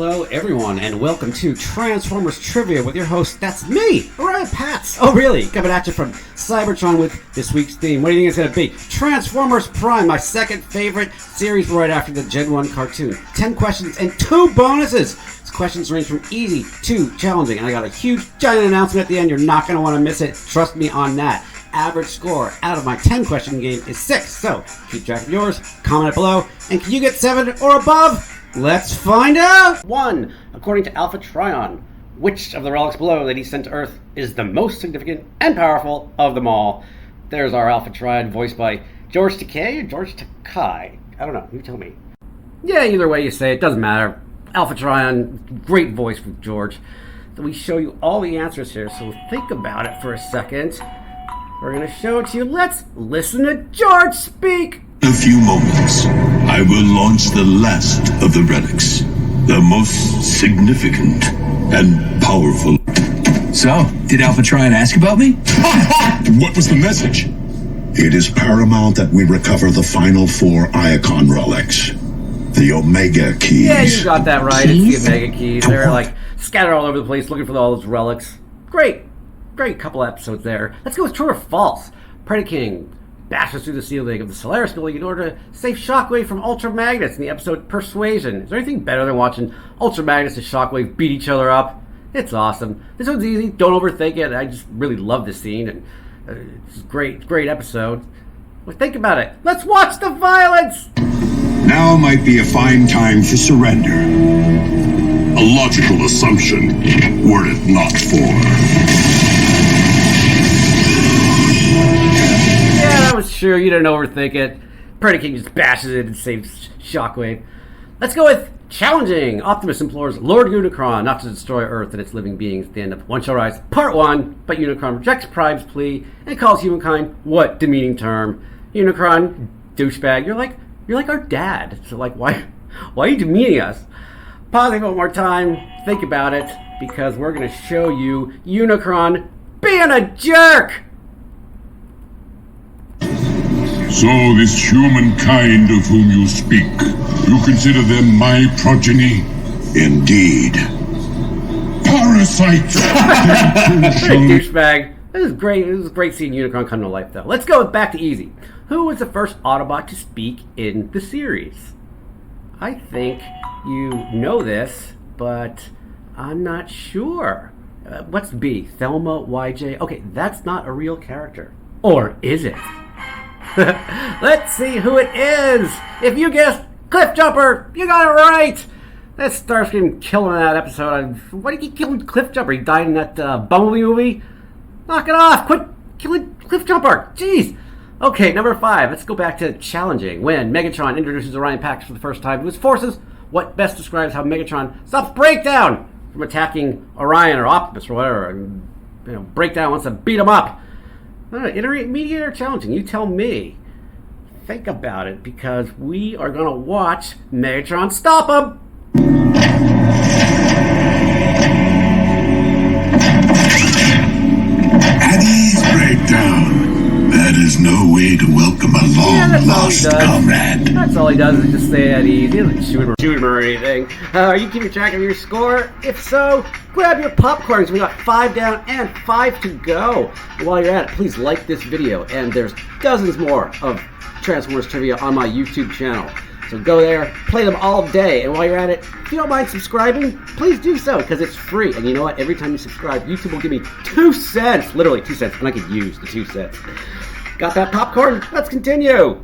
Hello everyone, and welcome to Transformers Trivia with your host, that's me, Orion Pax. Oh really? Coming at you from Cybertron with this week's theme. What do you think it's going to be? Transformers Prime, my second favorite series right after the Gen 1 cartoon. 10 questions and 2 bonuses. These questions range from easy to challenging, and I got a huge giant announcement at the end. You're not going to want to miss it. Trust me on that. Average score out of my 10 question game is 6, so keep track of yours, comment it below, and can you get 7 or above? Let's find out! 1. According to Alpha Trion, which of the relics below that he sent to Earth is the most significant and powerful of them all? There's our Alpha Trion, voiced by George Takei or George Takai? I don't know, you tell me. Yeah, either way you say it, doesn't matter. Alpha Trion, great voice with George. So we show you all the answers here, so think about it for a second. We're going to show it to you. Let's listen to George speak! In a few moments, I will launch the last of the relics, the most significant and powerful. So, did Alpha Trion ask about me? What was the message? It is paramount that we recover the final 4 Iacon relics. The Omega Keys. Yeah, you got that right. It's the Omega Keys. They're like scattered all over the place looking for all those relics. Great couple episodes there. Let's go with true or false. Predaking bashes through the ceiling of the Solaris building in order to save Shockwave from Ultra Magnus in the episode Persuasion. Is there anything better than watching Ultra Magnus and Shockwave beat each other up? It's awesome. This one's easy. Don't overthink it. I just really love this scene, and it's a great episode. Well, think about it. Let's watch the violence! Now might be a fine time for surrender. A logical assumption, were it not for... Yeah, that was true. You didn't overthink it. Predaking just bashes it and saves Shockwave. Let's go with challenging. Optimus implores Lord Unicron not to destroy Earth and its living beings at the end of One Shall Rise, Part 1, but Unicron rejects Prime's plea and calls humankind what demeaning term? Unicron, douchebag, you're like our dad. So like, why are you demeaning us? Pause it one more time. Think about it, because we're going to show you Unicron being a jerk. So this humankind of whom you speak, you consider them my progeny? Indeed. Parasites! Douchebag. This is great. This is a great seeing Unicron come to life, though. Let's go back to easy. Who was the first Autobot to speak in the series? I think you know this, but I'm not sure. What's B? Thelma YJ? Okay, that's not a real character. Or is it? Let's see who it is. If you guessed Cliff Jumper, you got it right. That's Starscream killing that episode. Why did he kill Cliff Jumper? He died in that Bumblebee movie? Knock it off. Quit killing Cliff Jumper. Jeez. Okay, number 5. Let's go back to challenging. When Megatron introduces Orion Pax for the first time to his forces, what best describes how Megatron stops Breakdown from attacking Orion or Optimus or whatever, and Breakdown wants to beat him up? Intermediate or challenging? You tell me. Think about it, because we are going to watch Megatron stop him. At ease, Breakdown. That is no way to welcome a long-lost comrade. That's all he does is just stay at ease. He doesn't shoot him or anything. Are you keeping track of your score? If so, grab your popcorns. We got 5 down and 5 to go. And while you're at it, please like this video. And there's dozens more of Transformers Trivia on my YouTube channel. So go there, play them all day. And while you're at it, if you don't mind subscribing, please do so, because it's free. And you know what? Every time you subscribe, YouTube will give me 2 cents. Literally 2 cents. And I could use the 2 cents. Got that popcorn? Let's continue.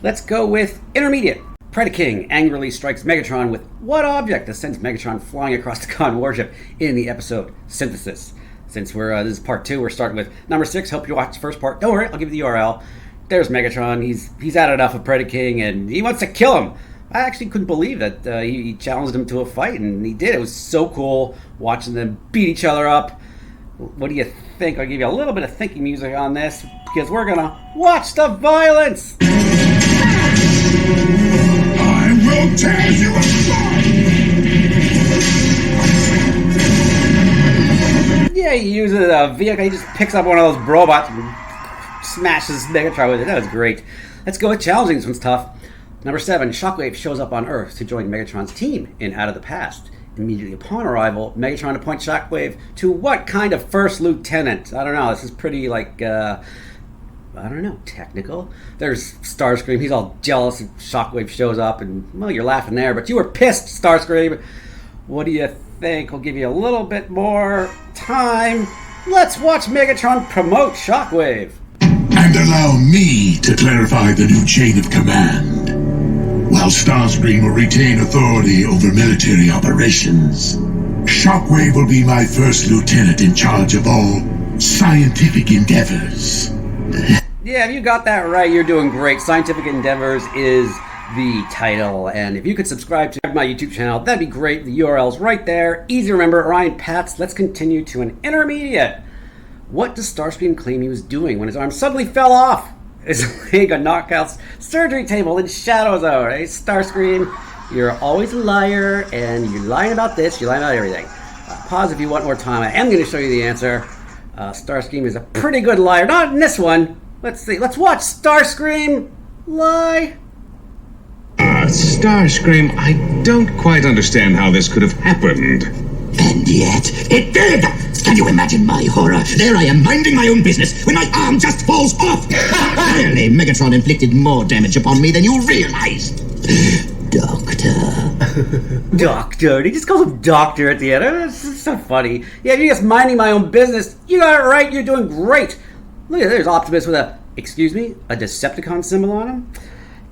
Let's go with intermediate. Predaking angrily strikes Megatron with what object that sends Megatron flying across the Khan warship in the episode Synthesis? Since this is part 2, we're starting with number 6. Hope you watch the first part. Don't worry, I'll give you the URL. There's Megatron. He's had enough of Predaking and he wants to kill him. I actually couldn't believe that he challenged him to a fight, and he did. It was so cool watching them beat each other up. What do you think? I'll give you a little bit of thinking music on this, because we're gonna watch the violence. I will tear you apart! Yeah, he uses a vehicle. He just picks up one of those robots and smashes Megatron with it. That was great. Let's go with challenging. This one's tough. Number 7, Shockwave shows up on Earth to join Megatron's team in Out of the Past. Immediately upon arrival, Megatron appoints Shockwave to what kind of first lieutenant? I don't know. This is pretty, like, I don't know, technical. There's Starscream. He's all jealous. Shockwave shows up, and, well, you're laughing there, but you were pissed, Starscream. What do you think? We'll give you a little bit more time. Let's watch Megatron promote Shockwave. And allow me to clarify the new chain of command. While Starscream will retain authority over military operations, Shockwave will be my first lieutenant in charge of all scientific endeavors. Yeah, if you got that right, you're doing great. Scientific Endeavors is the title. And if you could subscribe to my YouTube channel, that'd be great. The URL's right there. Easy to remember. Orion Pax. Let's continue to an intermediate. What does Starscream claim he was doing when his arm suddenly fell off? Is laying a knockouts surgery table in Shadowzone. Hey, Starscream, you're always a liar, and you're lying about this, you're lying about everything. Pause if you want more time. I am going to show you the answer. Starscream is a pretty good liar. Not in this one. Let's see. Let's watch Starscream lie. Starscream, I don't quite understand how this could have happened. And yet, it did! Can you imagine my horror? There I am, minding my own business, when my arm just falls off! Clearly, Megatron inflicted more damage upon me than you realized. Doctor. Doctor. He just calls him Doctor at the end. It's so funny. Yeah, if you're just minding my own business, you got it right, you're doing great. Look at there's Optimus with a Decepticon symbol on him.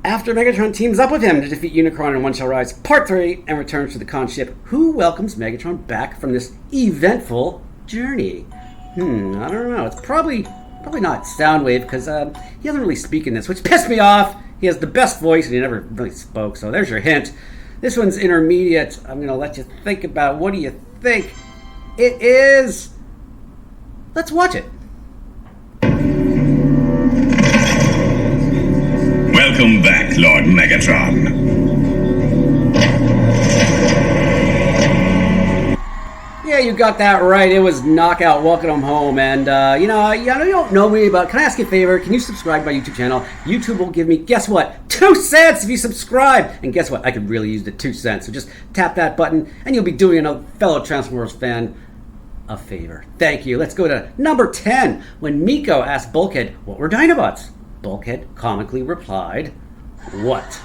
After Megatron teams up with him to defeat Unicron in One Shall Rise Part 3 and returns to the con ship, who welcomes Megatron back from this eventful journey? I don't know. It's probably not Soundwave, because he doesn't really speak in this, which pissed me off. He has the best voice and he never really spoke, so there's your hint. This one's intermediate. I'm going to let you think about what do you think it is. Let's watch it. Welcome back, Lord Megatron. Yeah, you got that right. It was Knockout. Welcome home. And, you don't know me, but can I ask you a favor? Can you subscribe to my YouTube channel? YouTube will give me, guess what? 2 cents if you subscribe. And guess what? I could really use the 2 cents. So just tap that button, and you'll be doing a fellow Transformers fan a favor. Thank you. Let's go to number 10. When Miko asked Bulkhead, what were Dinobots? Bulkhead comically replied, what?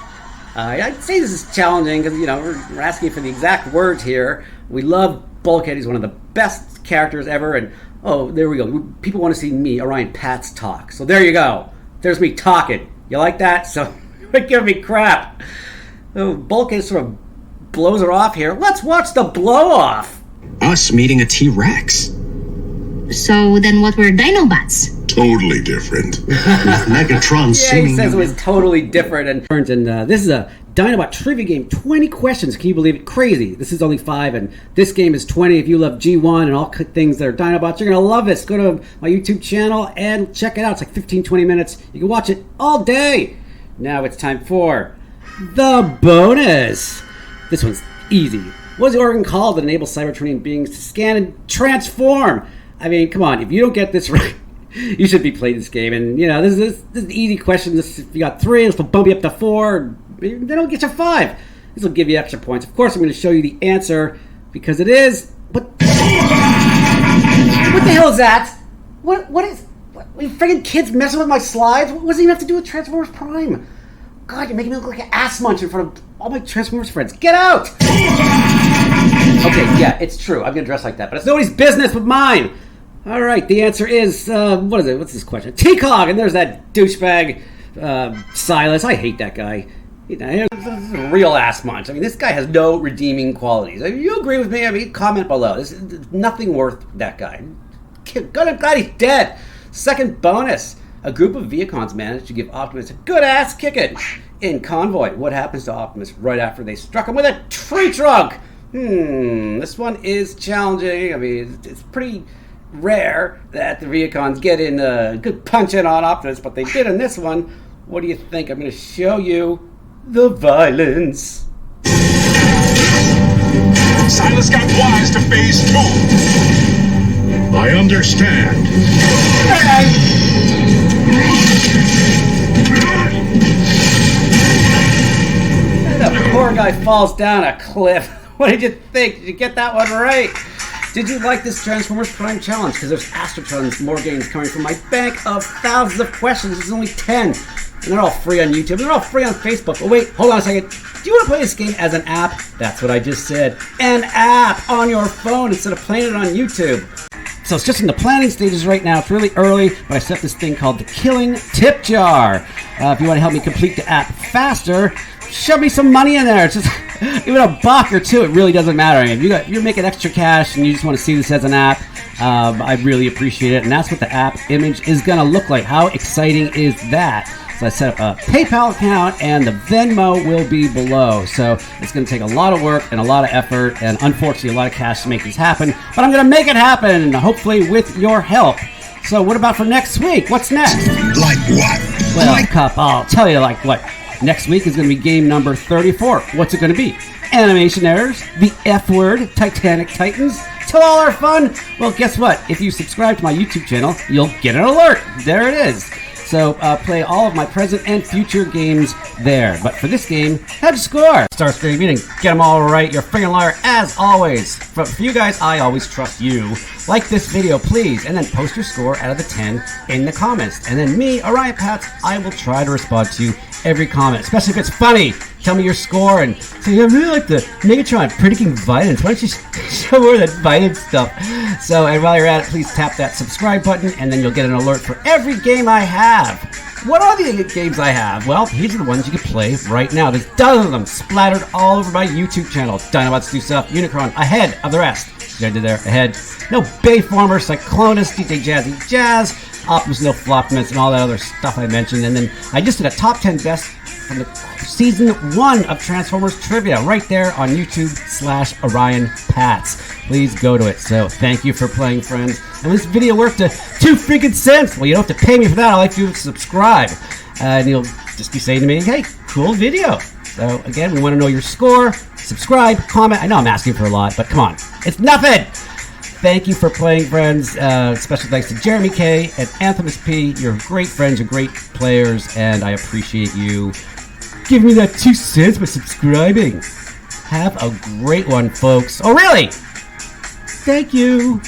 I'd say this is challenging because, we're asking for the exact words here. We love Bulkhead. He's one of the best characters ever. And, oh, there we go. People want to see me, Orion Pax, talk. So there you go. There's me talking. You like that? So you're giving me crap. Oh, Bulkhead sort of blows her off here. Let's watch the blow-off. Us meeting a T-Rex. So then what were Dinobots? Totally different. Megatron Yeah, he says it was totally different. And this is a Dinobot trivia game. 20 questions. Can you believe it? Crazy. This is only 5, and this game is 20. If you love G1 and all things that are Dinobots, you're going to love this. Go to my YouTube channel and check it out. It's like 15, 20 minutes. You can watch it all day. Now it's time for the bonus. This one's easy. What is the organ called that enables Cybetronian beings to scan and transform? I mean, come on. If you don't get this right, you should be playing this game. And, this is an easy question. If you got 3, this will bump you up to 4. Then it'll get you 5. This will give you extra points. Of course, I'm going to show you the answer because it is. What the hell is that? What is? You friggin' kids messing with my slides? What does it even have to do with Transformers Prime? God, you're making me look like an ass munch in front of all my Transformers friends. Get out! Okay, yeah, it's true. I'm going to dress like that, but it's nobody's business but mine. All right, the answer is, what is it? What's this question? T-Cog, and there's that douchebag, Silas. I hate that guy. This is a real ass munch. I mean, this guy has no redeeming qualities. If you agree with me, comment below. There's nothing worth that guy. I'm glad he's dead. Second bonus. A group of Viacons managed to give Optimus a good ass kicking in Convoy. What happens to Optimus right after they struck him with a tree trunk? This one is challenging. I mean, it's pretty rare that the Viacons get in a good punch in on Optimus, but they did in this one. What do you think? I'm going to show you the violence. Silas got wise to phase 2. I understand. The poor guy falls down a cliff. What did you think? Did you get that one right? Did you like this Transformers Prime Challenge? Because there's Astrotons, more games coming from my bank of thousands of questions. There's only 10. And they're all free on YouTube. They're all free on Facebook. Oh wait, hold on a second. Do you want to play this game as an app? That's what I just said. An app on your phone instead of playing it on YouTube. So it's just in the planning stages right now. It's really early, but I set this thing called the Killing Tip Jar. If you want to help me complete the app faster, shove me some money in there. It's just even a buck or two. It really doesn't matter. I mean, if you're making extra cash and you just want to see this as an app, I'd really appreciate it. And that's what the app image is going to look like. How exciting is that? So I set up a PayPal account, and the Venmo will be below. So it's going to take a lot of work and a lot of effort, and unfortunately a lot of cash to make this happen. But I'm going to make it happen, hopefully with your help. So what about for next week? What's next? Like what? Well, Cup, I'll tell you like what. Next week is going to be game number 34. What's it going to be? Animation errors, the F word, Titanic Titans, till all our fun. Well, guess what? If you subscribe to my YouTube channel, you'll get an alert. There it is. So play all of my present and future games there. But for this game, how'd you score? Starscream, you didn't get them all right. You're a freaking liar, as always. But for you guys, I always trust you. Like this video, please, and then post your score out of the 10 in the comments. And then me, Orion Pax, I will try to respond to every comment, especially if it's funny. Tell me your score and say, I really like the Megatron Predaking violence. Why don't you show more of that violence stuff? So, and while you're at it, please tap that subscribe button, and then you'll get an alert for every game I have. What are the games I have? Well, these are the ones you can play right now. There's dozens of them splattered all over my YouTube channel. Dinobots do stuff, Unicron ahead of the rest. See what I did there? Ahead. No Bayformer, Cyclonus, DJ Jazzy Jazz, Optimus No Flopmas, and all that other stuff I mentioned. And then I just did a top 10 best from the season 1 of Transformers Trivia right there on YouTube/Orion Pax. Please go to it. So thank you for playing, friends. And this video worked to 2 freaking cents. Well, you don't have to pay me for that. I'll like you to subscribe. And you'll just be saying to me, hey, cool video. So again, we want to know your score. Subscribe, comment. I know I'm asking for a lot, but come on. It's nothing. Thank you for playing, friends. Special thanks to Jeremy K and Anthemus P. You're great friends, you're great players, and I appreciate you giving me that 2 cents by subscribing. Have a great one, folks. Oh, really? Thank you.